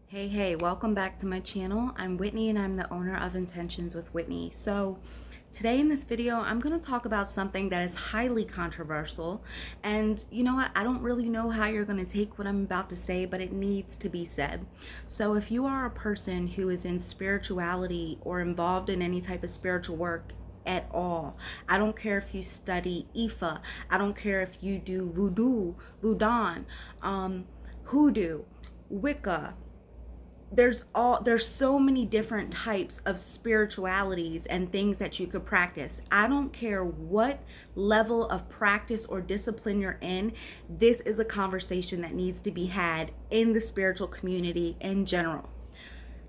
Hey, welcome back to my channel. I'm Whitney and I'm the owner of Intentions with Whitney. So today in this video, I'm going to talk about something that is highly controversial. And you know what? I don't really know how you're going to take what I'm about to say, but it needs to be said. So if you are a person who is in spirituality or involved in any type of spiritual work at all, I don't care if you study Ifa, I don't care if you do voodoo, hoodoo, Wicca, there's so many different types of spiritualities and things that you could practice. I don't care what level of practice or discipline you're in. This is a conversation that needs to be had in the spiritual community in general.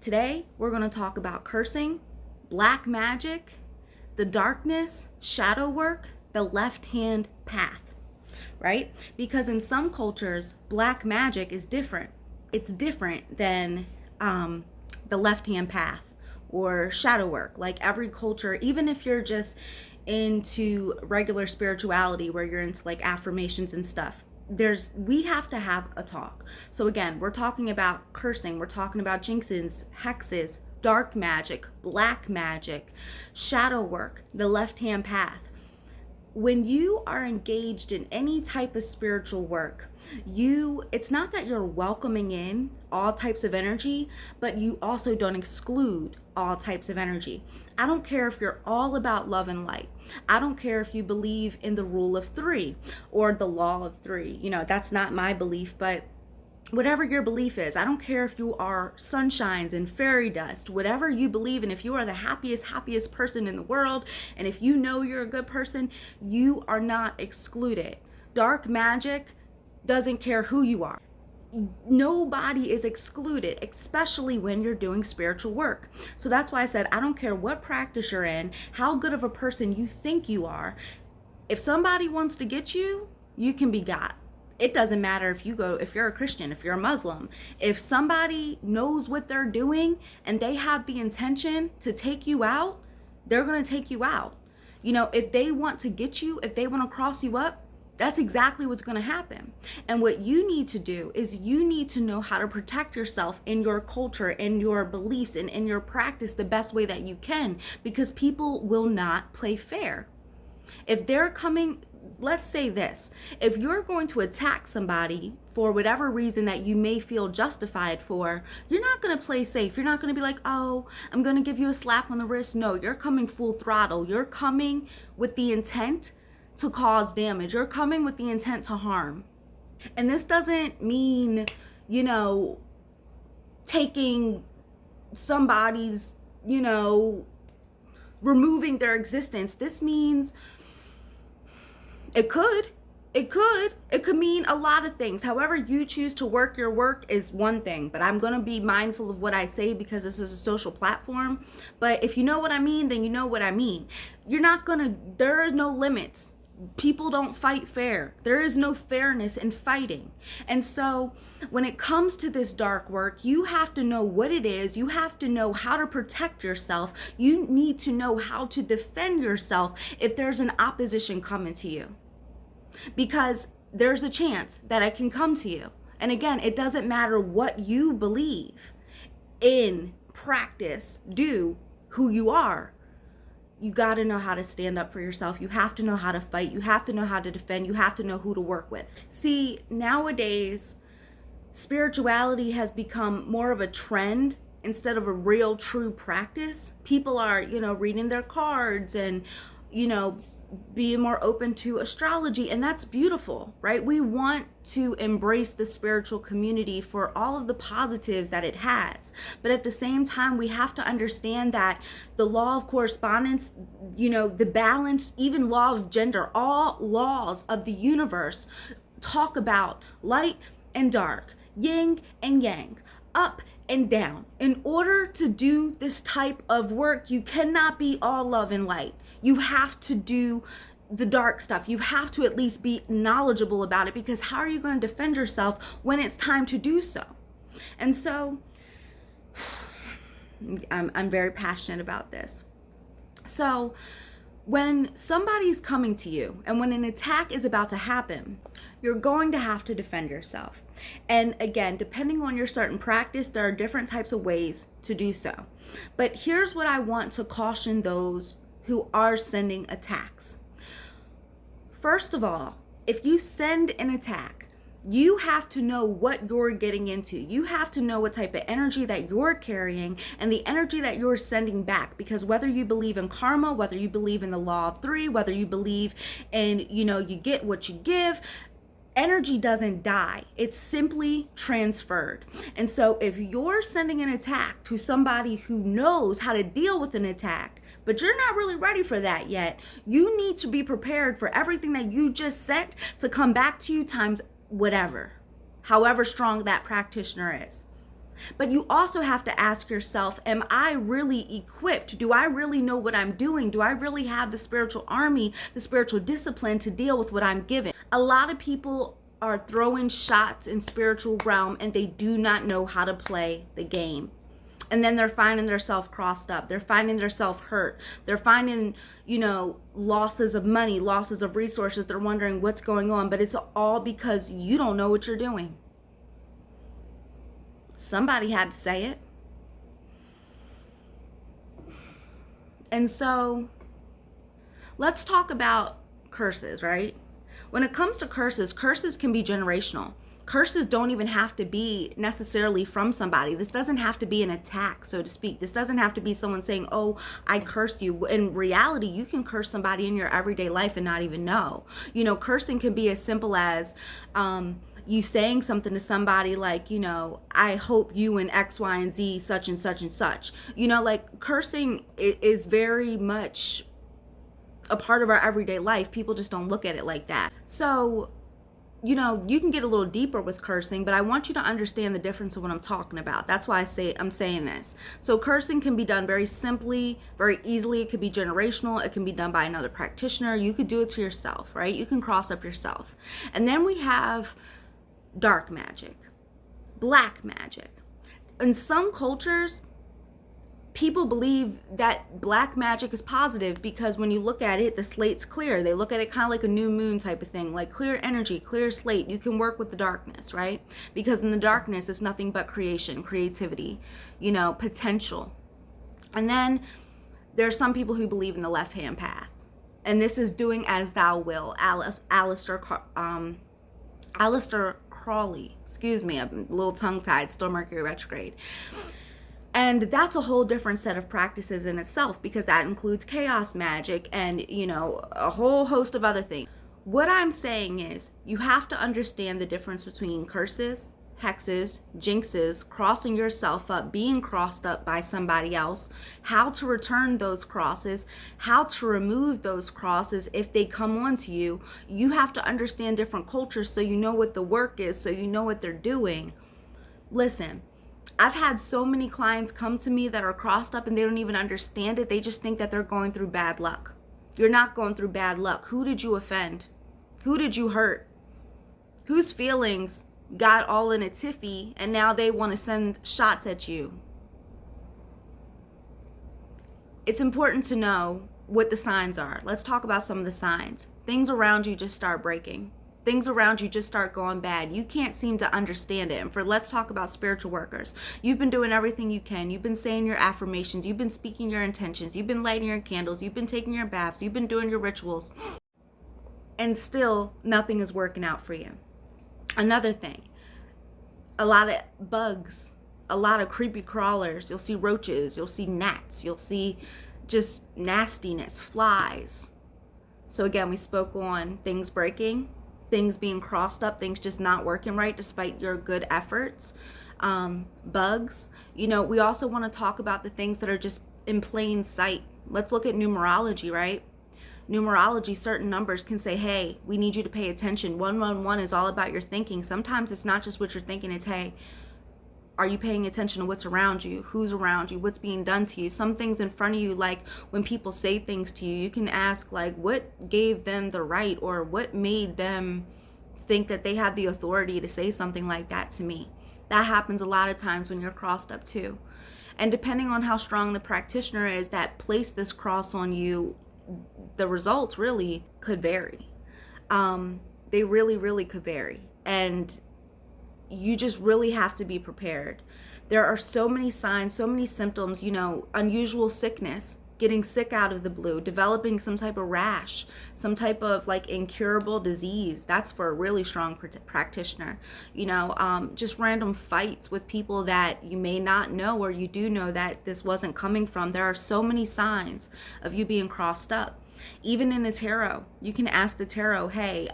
Today we're going to talk about cursing, black magic, the darkness, shadow work, the left hand path, right? Because in some cultures black magic is different. It's different than the left-hand path or shadow work. Like every culture, even if you're just into regular spirituality where you're into like affirmations and stuff, we have to have a talk. So again, we're talking about cursing, we're talking about jinxes, hexes, dark magic, black magic, shadow work, the left-hand path. When you are engaged in any type of spiritual work, it's not that you're welcoming in all types of energy, but you also don't exclude all types of energy. I don't care if you're all about love and light. I don't care if you believe in the rule of three or the law of three. That's not my belief, but whatever your belief is, I don't care if you are sunshines and fairy dust, whatever you believe in, if you are the happiest person in the world, and if you know you're a good person, you are not excluded. Dark magic doesn't care who you are. Nobody is excluded, especially when you're doing spiritual work. So that's why I said, I don't care what practice you're in, how good of a person you think you are. If somebody wants to get you, you can be got. It doesn't matter if you're a Christian, if you're a Muslim, if somebody knows what they're doing and they have the intention to take you out, they're going to take you out. If they want to get you, if they want to cross you up, that's exactly what's going to happen. And what you need to do is you need to know how to protect yourself in your culture, in your beliefs, and in your practice the best way that you can, because people will not play fair. If they're coming, let's say this, if you're going to attack somebody for whatever reason that you may feel justified for, you're not going to play safe. You're not going to be like, oh, I'm going to give you a slap on the wrist. No, you're coming full throttle. You're coming with the intent to cause damage. You're coming with the intent to harm. And this doesn't mean, taking somebody's, removing their existence. This means it could mean a lot of things. However you choose to work your work is one thing, but I'm going to be mindful of what I say because this is a social platform. But if you know what I mean, then you know what I mean. There are no limits. People don't fight fair. There is no fairness in fighting. And so when it comes to this dark work, you have to know what it is. You have to know how to protect yourself. You need to know how to defend yourself if there's an opposition coming to you, because there's a chance that it can come to you. And again, it doesn't matter what you believe in, practice, do, who you are. You got to know how to stand up for yourself. You have to know how to fight. You have to know how to defend. You have to know who to work with. See, nowadays, spirituality has become more of a trend instead of a real, true practice. People are, reading their cards and, being more open to astrology, and that's beautiful, right? We want to embrace the spiritual community for all of the positives that it has, but at the same time we have to understand that the law of correspondence, the balance, even law of gender, all laws of the universe talk about light and dark, yin and yang, up and down. In order to do this type of work, you cannot be all love and light. You have to do the dark stuff. You have to at least be knowledgeable about it, because how are you going to defend yourself when it's time to do so? And so I'm very passionate about this. So when somebody's coming to you and when an attack is about to happen, you're going to have to defend yourself. And again, depending on your certain practice, there are different types of ways to do so. But here's what I want to caution those who are sending attacks. First of all, if you send an attack, you have to know what you're getting into. You have to know what type of energy that you're carrying and the energy that you're sending back. Because whether you believe in karma, whether you believe in the law of three, whether you believe in, you get what you give, energy doesn't die. It's simply transferred. And so if you're sending an attack to somebody who knows how to deal with an attack, but you're not really ready for that yet, you need to be prepared for everything that you just sent to come back to you times whatever, however strong that practitioner is. But you also have to ask yourself, am I really equipped? Do I really know what I'm doing? Do I really have the spiritual army, the spiritual discipline to deal with what I'm given? A lot of people are throwing shots in spiritual realm and they do not know how to play the game. And then they're finding themselves crossed up. They're finding themselves hurt. They're finding, losses of money, losses of resources. They're wondering what's going on, but it's all because you don't know what you're doing. Somebody had to say it. And so let's talk about curses, right? When it comes to curses, curses can be generational. Curses don't even have to be necessarily from somebody. This doesn't have to be an attack, so to speak. This doesn't have to be someone saying, oh, I cursed you. In reality, you can curse somebody in your everyday life and not even know. Cursing can be as simple as you saying something to somebody like, I hope you and X, Y, and Z, such and such and such. Cursing is very much a part of our everyday life. People just don't look at it like that. So, you can get a little deeper with cursing, but I want you to understand the difference of what I'm talking about. That's why I'm saying this. So cursing can be done very simply, very easily. It could be generational. It can be done by another practitioner. You could do it to yourself, right? You can cross up yourself. And then we have dark magic, black magic. In some cultures, people believe that black magic is positive because when you look at it, the slate's clear. They look at it kind of like a new moon type of thing, like clear energy, clear slate. You can work with the darkness, right? Because in the darkness, it's nothing but creation, creativity, potential. And then there's some people who believe in the left-hand path. And this is doing as thou will. Aleister Crowley, excuse me, I'm a little tongue-tied, still Mercury retrograde. And that's a whole different set of practices in itself because that includes chaos magic and, a whole host of other things. What I'm saying is you have to understand the difference between curses, hexes, jinxes, crossing yourself up, being crossed up by somebody else, how to return those crosses, how to remove those crosses if they come onto you. You have to understand different cultures so you know what the work is, so you know what they're doing. Listen, I've had so many clients come to me that are crossed up and they don't even understand it. They just think that they're going through bad luck. You're not going through bad luck. Who did you offend? Who did you hurt? Whose feelings got all in a tiffy and now they want to send shots at you? It's important to know what the signs are. Let's talk about some of the signs. Things around you just start breaking. Things around you just start going bad. You can't seem to understand it. And let's talk about spiritual workers. You've been doing everything you can. You've been saying your affirmations. You've been speaking your intentions. You've been lighting your candles. You've been taking your baths. You've been doing your rituals. And still, nothing is working out for you. Another thing, a lot of bugs, a lot of creepy crawlers. You'll see roaches. You'll see gnats. You'll see just nastiness, flies. So again, we spoke on things breaking, things being crossed up, things just not working right despite your good efforts, bugs. We also want to talk about the things that are just in plain sight. Let's look at numerology, right? Numerology, certain numbers can say, hey, we need you to pay attention. 111 is all about your thinking. Sometimes it's not just what you're thinking, it's, hey, are you paying attention to what's around you? Who's around you? What's being done to you? Some things in front of you, like when people say things to you, you can ask, like, what gave them the right or what made them think that they had the authority to say something like that to me? That happens a lot of times when you're crossed up too. And depending on how strong the practitioner is that placed this cross on you, the results really could vary. they really, really could vary. And you just really have to be prepared. There are so many signs, so many symptoms, unusual sickness, getting sick out of the blue, developing some type of rash, some type of like incurable disease. That's for a really strong practitioner. Just random fights with people that you may not know, or you do know that this wasn't coming from. There are so many signs of you being crossed up. Even in the tarot, you can ask the tarot, hey,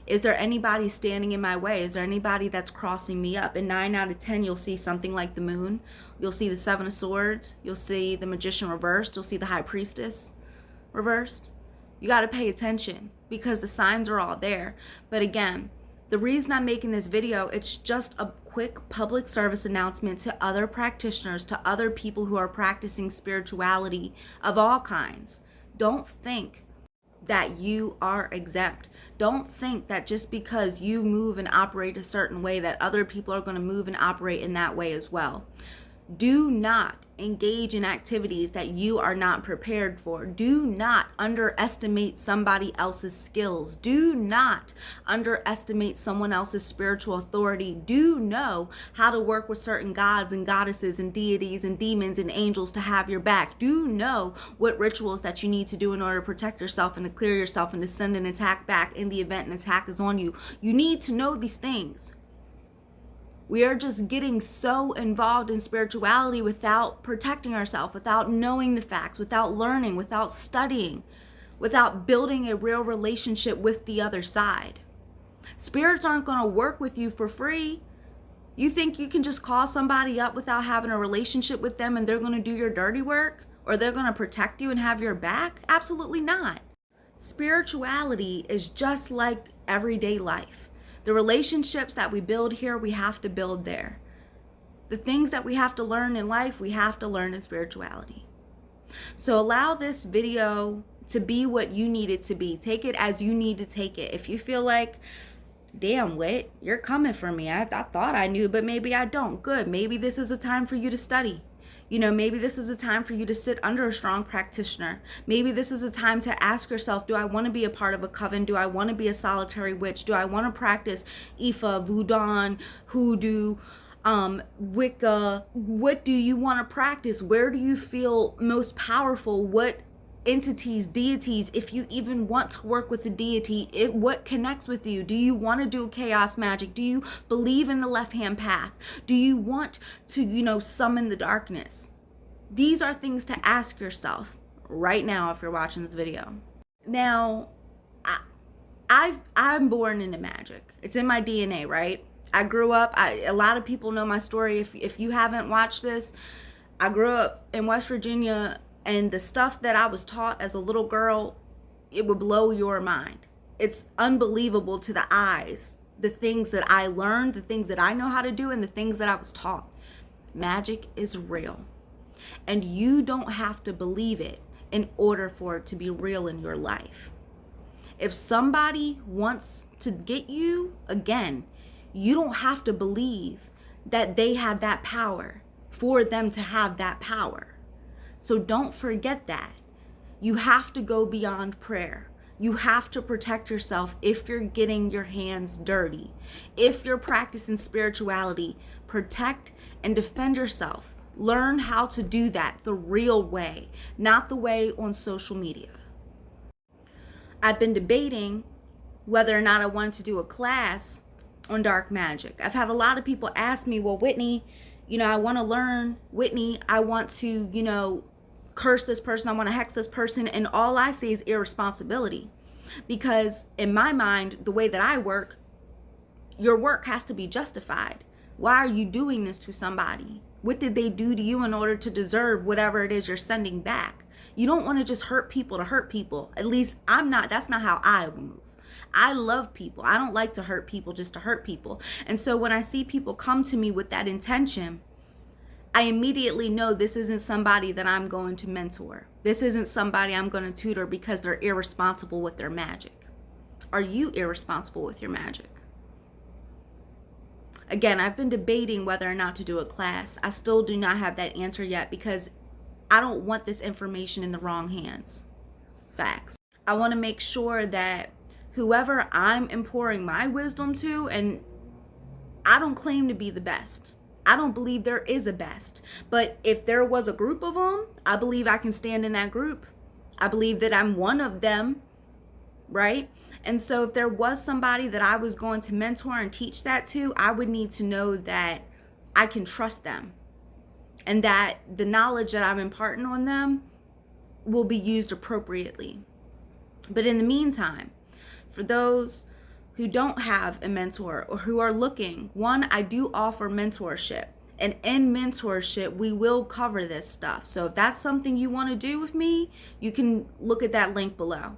is there anybody standing in my way? Is there anybody that's crossing me up? And 9 out of 10, you'll see something like the moon. You'll see the 7 of Swords. You'll see the Magician reversed. You'll see the High Priestess reversed. You got to pay attention because the signs are all there. But again, the reason I'm making this video, it's just a quick public service announcement to other practitioners, to other people who are practicing spirituality of all kinds. Don't think that you are exempt. Don't think that just because you move and operate a certain way that other people are going to move and operate in that way as well. Do not engage in activities that you are not prepared for. Do not underestimate somebody else's skills. Do not underestimate someone else's spiritual authority. Do know how to work with certain gods and goddesses and deities and demons and angels to have your back. Do know what rituals that you need to do in order to protect yourself and to clear yourself and to send an attack back in the event an attack is on you. You need to know these things. We are just getting so involved in spirituality without protecting ourselves, without knowing the facts, without learning, without studying, without building a real relationship with the other side. Spirits aren't going to work with you for free. You think you can just call somebody up without having a relationship with them and they're going to do your dirty work? Or they're going to protect you and have your back? Absolutely not. Spirituality is just like everyday life. The relationships that we build here, we have to build there. The things that we have to learn in life, we have to learn in spirituality. So allow this video to be what you need it to be. Take it as you need to take it. If you feel like, damn, Wit, you're coming for me. I thought I knew, but maybe I don't. Good. Maybe this is a time for you to study. Maybe this is a time for you to sit under a strong practitioner. Maybe this is a time to ask yourself, do I want to be a part of a coven? Do I want to be a solitary witch? Do I want to practice Ifa, Voodoo, Hoodoo, Wicca? What do you want to practice? Where do you feel most powerful? What entities, deities, if you even want to work with the deity, what connects with you? Do you want to do chaos magic? Do you believe in the left-hand path? Do you want to, summon the darkness? These are things to ask yourself right now if you're watching this video. Now, I'm born into magic. It's in my DNA, right? I grew up, a lot of people know my story. If you haven't watched this, I grew up in West Virginia, and the stuff that I was taught as a little girl, it would blow your mind. It's unbelievable to the eyes, the things that I learned, the things that I know how to do, and the things that I was taught. Magic is real. And you don't have to believe it in order for it to be real in your life. If somebody wants to get you, again, you don't have to believe that they have that power for them to have that power. So don't forget that. You have to go beyond prayer. You have to protect yourself if you're getting your hands dirty. If you're practicing spirituality, protect and defend yourself. Learn how to do that the real way, not the way on social media. I've been debating whether or not I wanted to do a class on dark magic. I've had a lot of people ask me, well, Whitney, I want to learn. Whitney, I want to, curse this person, I want to hex this person, and all I see is irresponsibility. Because in my mind, the way that I work, your work has to be justified. Why are you doing this to somebody? What did they do to you in order to deserve whatever it is you're sending back? You don't want to just hurt people to hurt people. At least that's not how I move. I love people. I don't like to hurt people just to hurt people. And so when I see people come to me with that intention, I immediately know this isn't somebody that I'm going to mentor. This isn't somebody I'm going to tutor because they're irresponsible with their magic. Are you irresponsible with your magic? Again, I've been debating whether or not to do a class. I still do not have that answer yet because I don't want this information in the wrong hands. Facts. I want to make sure that whoever I'm pouring my wisdom to, and I don't claim to be the best. I don't believe there is a best. But if there was a group of them, I believe I can stand in that group. I believe that I'm one of them, right? And so if there was somebody that I was going to mentor and teach that to, I would need to know that I can trust them and that the knowledge that I'm imparting on them will be used appropriately. But in the meantime, for those who don't have a mentor or who are looking, one, I do offer mentorship. And in mentorship, we will cover this stuff. So if that's something you want to do with me, you can look at that link below.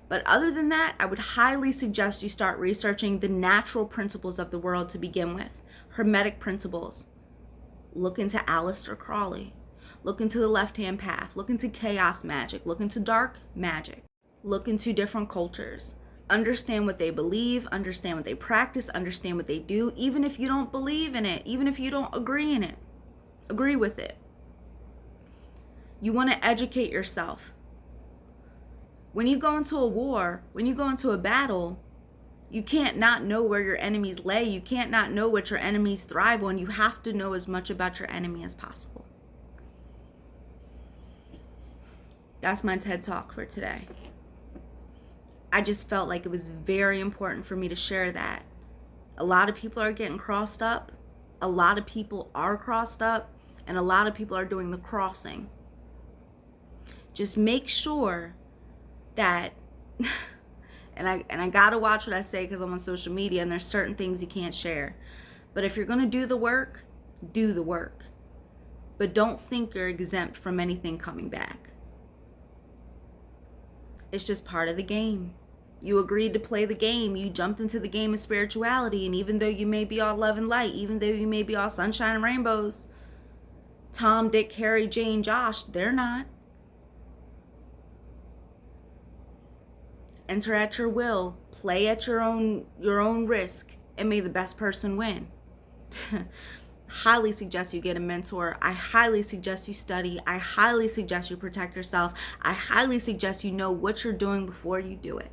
But other than that, I would highly suggest you start researching the natural principles of the world to begin with. Hermetic principles. Look into Aleister Crowley. Look into the left-hand path. Look into chaos magic. Look into dark magic. Look into different cultures. Understand what they believe, understand what they practice, understand what they do, even if you don't believe in it, even if you don't agree in it. Agree with it. You want to educate yourself. When you go into a war, when you go into a battle, you can't not know where your enemies lay. You can't not know what your enemies thrive on. You have to know as much about your enemy as possible. That's my TED Talk for today. I just felt like it was very important for me to share that. A lot of people are getting crossed up. A lot of people are crossed up. And a lot of people are doing the crossing. Just make sure that, and I gotta watch what I say because I'm on social media and there's certain things you can't share. But if you're gonna do the work, do the work. But don't think you're exempt from anything coming back. It's just part of the game. You agreed to play the game. You jumped into the game of spirituality. And even though you may be all love and light, even though you may be all sunshine and rainbows, Tom, Dick, Harry, Jane, Josh, they're not. Enter at your will. Play at your own risk. And may the best person win. Highly suggest you get a mentor. I highly suggest you study. I highly suggest you protect yourself. I highly suggest you know what you're doing before you do it.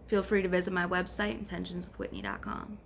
Feel free to visit my website, intentionswithwhitney.com.